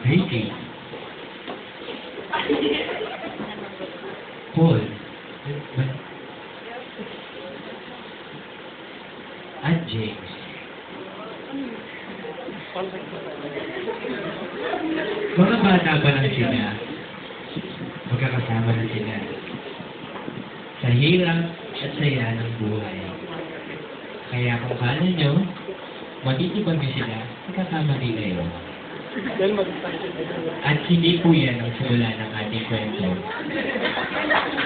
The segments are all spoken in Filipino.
Ricky. Paul. At James. Mga bata pa lang sila, magkakasama na sila sa hirap at saya ng buhay. Kaya kung kala nyo, matitibag nyo sila, magkakamali kayo. At hindi po yan ang simula ng ating kwento.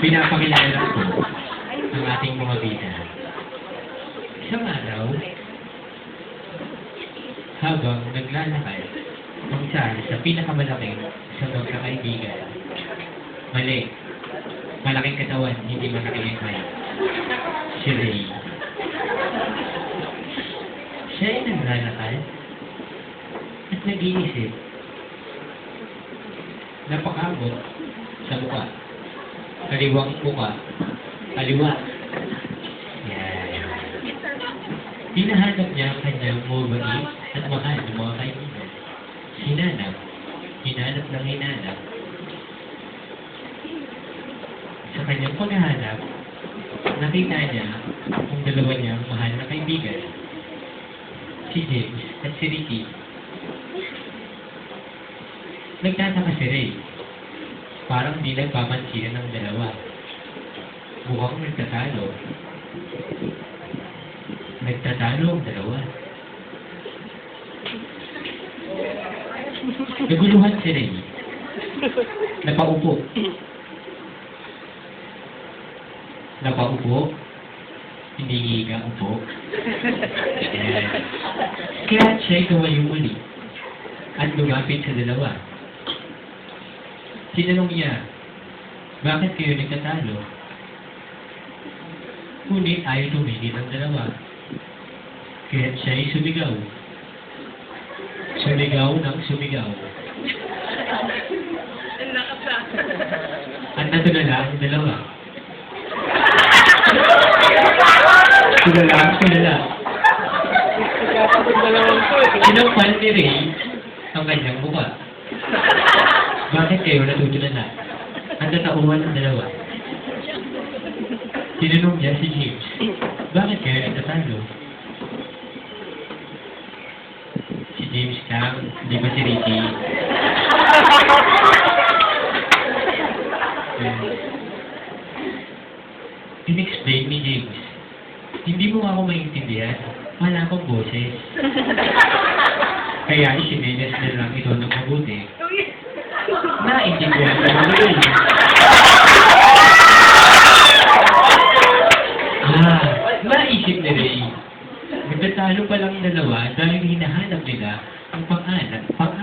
Pinapakilala ko ang ating mga bida. Isang araw, habang naglalakad, ang isa sa pinakamalaking sa magkakaibigan. Mali. Malaking katawan, hindi malaking height. Si Ray. Siya ay naglalakad at nag-iisip. Napakabot sa mukha. Kaliwang mukha. Kaliwa. Yan. Hinahanap niya ang kanyang mabait at mahal ng mga kaibigan. Hinanap. Hinanap ng hinanap. Sa kanyang paghahanap, nakita niya ang dalawa niyang mahal na kaibigan. Si James at si Ricky. Nagtataka si Ray. Parang di nagpapansin ng dalawa. Mukhang nagtatalo. Nagtatalo ang dalawa. Naguluhan si Ray. Napaupo. Napaupo. Hindi higa upo. Kaya siya'y tumayo muli at lumapit sa dalawa. Tinanong niya, bakit kayo nagtatalo? Ngunit ayaw tumigil ang dalawa. Kaya siya'y sumigaw. Sumigaw ng sumigaw. At natulala ang dalawa. Tulala ang tulala. Sinampal ni Ray ang kanyang mukha. Bakit kayo natutulala? Ang tatauhan ng dalawa. Tinanong niya si James, bakit kayo nagtatalo? Si James lang, di ba si Ricky? In-explain ni James, hindi mo ako maintindihan. Wala akong boses. Kaya isimenyas na lang ito ng mabuti. Naintindihan ko rin. Naisip ni Ray. Nagtatalo pa lang dalawa dahil hinahanap nila ang pang-anak